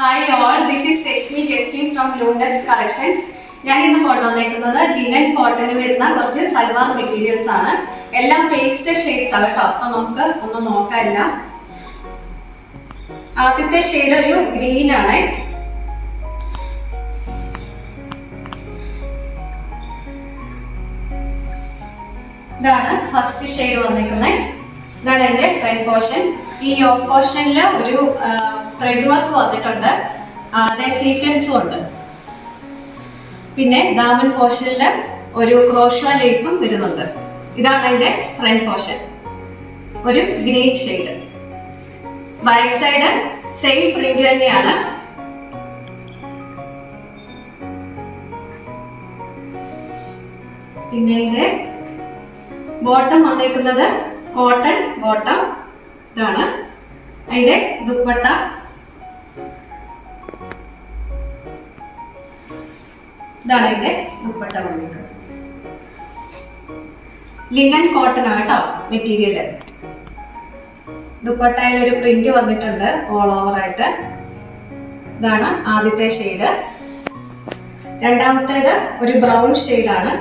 Hi all, this is Rashmi Kestin from Lunex Collections. ഞാൻ ഇന്ന് കൊണ്ടുവന്നിരിക്കുന്നത് ലിനൻ കോട്ടൺ വരുന്ന കുറച്ച് സൽവാർ മെറ്റീരിയൽസ് ആണ്. എല്ലാം പേസ്റ്റ് ഷെയ്ഡ്സ് ആണ് കേട്ടോ. അപ്പോൾ നമുക്ക് ഒന്ന് നോക്കാം. ആദ്യത്തെ ഷെയ്ഡ് ഒരു ഗ്രീൻ ആണ്. ഇതാണ് ഫസ്റ്റ് ഷെയ്ഡ് വന്നിരിക്കുന്നത്. ഇതാണ് എൻ്റെ ഫ്രണ്ട് പോർഷൻ. ഈ യോക്ക് പോർഷനിൽ ഒരു ത്രെഡ് വർക്ക് വന്നിട്ടുണ്ട്, അതേ സീക്വൻസും ഉണ്ട്. പിന്നെ ദാമൻ പോർഷനിൽ ഒരു ക്രോഷ്വ ലേസും വരുന്നുണ്ട്. ഇതാണ് അതിന്റെ ഫ്രണ്ട് പോർഷൻ, ഒരു green shade. Back side same print തന്നെയാണ്. പിന്നെ ഇതിന്റെ ബോട്ടം വന്നിരിക്കുന്നത് കോട്ടൺ ബോട്ടം. ഇതാണ് അതിന്റെ ദുപ്പട്ട. ഇതാണ് അതിന്റെ ദുപ്പട്ട വന്നിരിക്കുന്നത്. ലിനൻ കോട്ടൺ ആണ് കേട്ടോ മെറ്റീരിയല്. ദുപ്പട്ടയിൽ ഒരു പ്രിന്റ് വന്നിട്ടുണ്ട് ഓൾ ഓവർ ആയിട്ട്. ഇതാണ് ആദ്യത്തെ ഷെയ്ഡ്. രണ്ടാമത്തേത് ഒരു ബ്രൗൺ ഷെയ്ഡാണ്,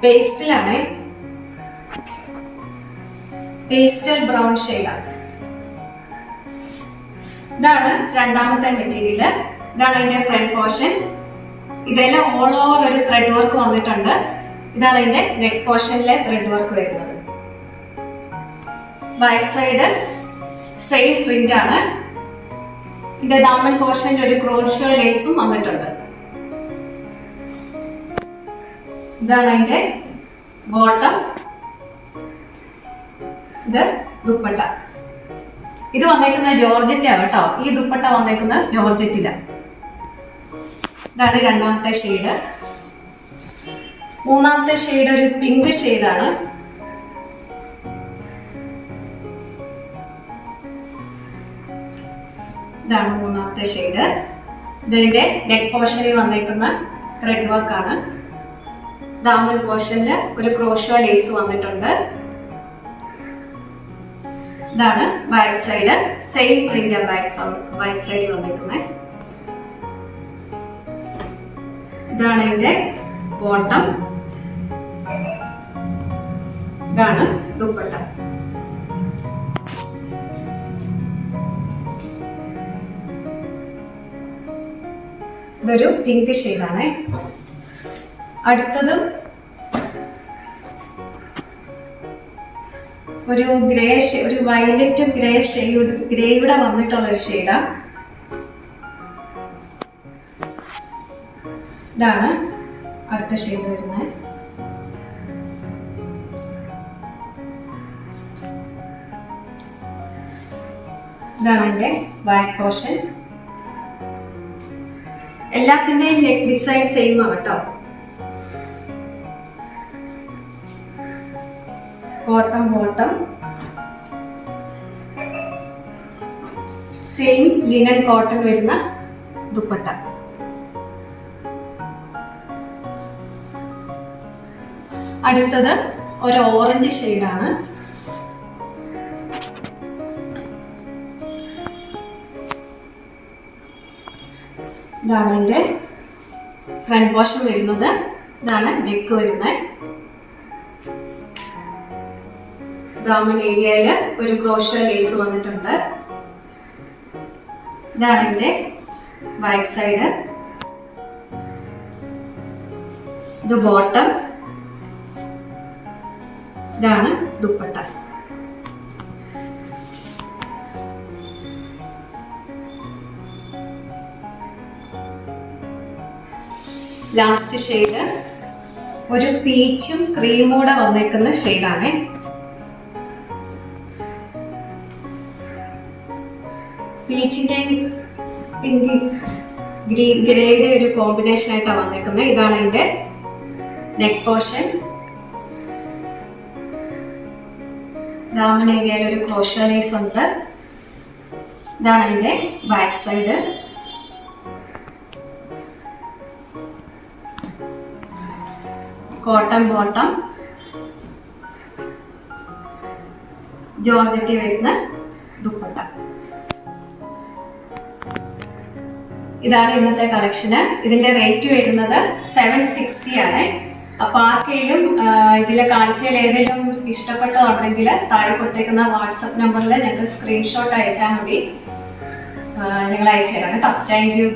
പേസ്റ്റലാണ്, പേസ്റ്റൽ ബ്രൗൺ ഷെയ്ഡാണ്. ഇതാണ് രണ്ടാമത്തെ മെറ്റീരിയൽ. ഇതാണ് അതിന്റെ ഫ്രണ്ട് പോർഷൻ. ഇതെല്ലാം ഓൾ ഓവർ ഒരു ത്രെഡ് വർക്ക് വന്നിട്ടുണ്ട്. ഇതാണ് അതിന്റെ നെക്ക് പോർഷനിലെ ത്രെഡ് വർക്ക് വരുന്നത്. ബാക്ക് സൈഡ് സെയിം പ്രിന്റ് ആണ്. ഇതിന്റെ ദാമൻ പോർഷനിൽ ഒരു ക്രോഷ്വ ലേസും വന്നിട്ടുണ്ട്. ഇതാണ് അതിന്റെ ബോട്ടം. ഇത് ദുപ്പട്ട. ഇത് വന്നേക്കുന്ന ജോർജറ്റാണ് കേട്ടോ. ഈ ദുപ്പട്ട വന്നേക്കുന്ന ജോർജറ്റില. ഇതാണ് രണ്ടാമത്തെ ഷെയ്ഡ്. മൂന്നാമത്തെ ഷെയ്ഡ് ഒരു പിങ്ക് ഷെയ്ഡാണ്. ഇതാണ് മൂന്നാമത്തെ ഷെയ്ഡ്. ഇതിന്റെ നെക്ക് പോർഷനിൽ വന്നേക്കുന്ന ത്രെഡ് വർക്ക് ആണ്. ദാമൻ പോർഷനിൽ ഒരു ക്രോഷ്വ ലേസ് വന്നിട്ടുണ്ട്. ഇതാണ് back side, same print back സൈഡിൽ വന്നിരിക്കുന്നത്. ഇതാണ് അതിന്റെ ബോട്ടം. ഇതാണ് ദുപ്പട്ട. ഇതൊരു പിങ്ക് ഷെയ്ഡാണ്. അടുത്തത് ഒരു ഗ്രേ ഒരു വയലറ്റ് ഗ്രേയുടെ വന്നിട്ടുള്ള ഒരു ഷെയ്ഡാണ്. ഇതാണ് അടുത്ത ഷെയ്ഡ് വരുന്നത്. ഇതാണ് അതിന്റെ ബാക്ക് പോർഷൻ. എല്ലാത്തിന്റെയും നെക്ക് ഡിസൈൻ സെയിം ആണ് കേട്ടോ. Cotton bottom, same linen cotton വരുന്ന ദുപ്പട്ട. അടുത്തത് ഒരു ഓറഞ്ച് ഷെയ്ഡാണ്. ഇതാണ് അതിന്റെ ഫ്രണ്ട് പോർഷൻ വരുന്നത്. ഇതാണ് നെക്ക് വരുന്നത്. ദാമൻ ഏരിയയില് ഒരു ക്രോഷ്വ ലേസ് വന്നിട്ടുണ്ട്. ഇതാണ് ഇതിന്റെ ബാക്ക് സൈഡ്. ഇത് ബോട്ടം. ഇതാണ് ദുപ്പട്ട. ലാസ്റ്റ് ഷെയ്ഡ് ഒരു പീച്ചും ക്രീമും കൂടെ വന്നേക്കുന്ന ഷെയ്ഡാണ്. പീച്ചിന്റെയും പിങ്ക് ഗ്രേയുടെ ഒരു കോമ്പിനേഷൻ ആയിട്ടാണ് വന്നേക്കുന്നത്. ഇതാണ് അതിന്റെ നെക്ക് പോർഷൻ. ദാമൻ ഏരിയയിൽ ഒരു ക്രോഷ്വ ലേസ് ഉണ്ട്. ഇതാണ് അതിന്റെ back side. Cotton bottom, georgette വരുന്ന ദുപ്പട്ട. ഇതാണ് ഇന്നത്തെ കളക്ഷന്. ഇതിന്റെ റേറ്റ് വരുന്നത് 760 ആണ്. അപ്പൊ ആർക്കെങ്കിലും ഇതിലെ കാഴ്ചയിൽ ഏതെങ്കിലും ഇഷ്ടപ്പെട്ടതുണ്ടെങ്കിൽ താഴെ കൊടുത്തേക്കുന്ന വാട്സപ്പ് നമ്പറിൽ ഞങ്ങൾക്ക് സ്ക്രീൻഷോട്ട് അയച്ചാൽ മതി. ഞങ്ങൾ അയച്ചു തരാം കേട്ടോ. Thank you.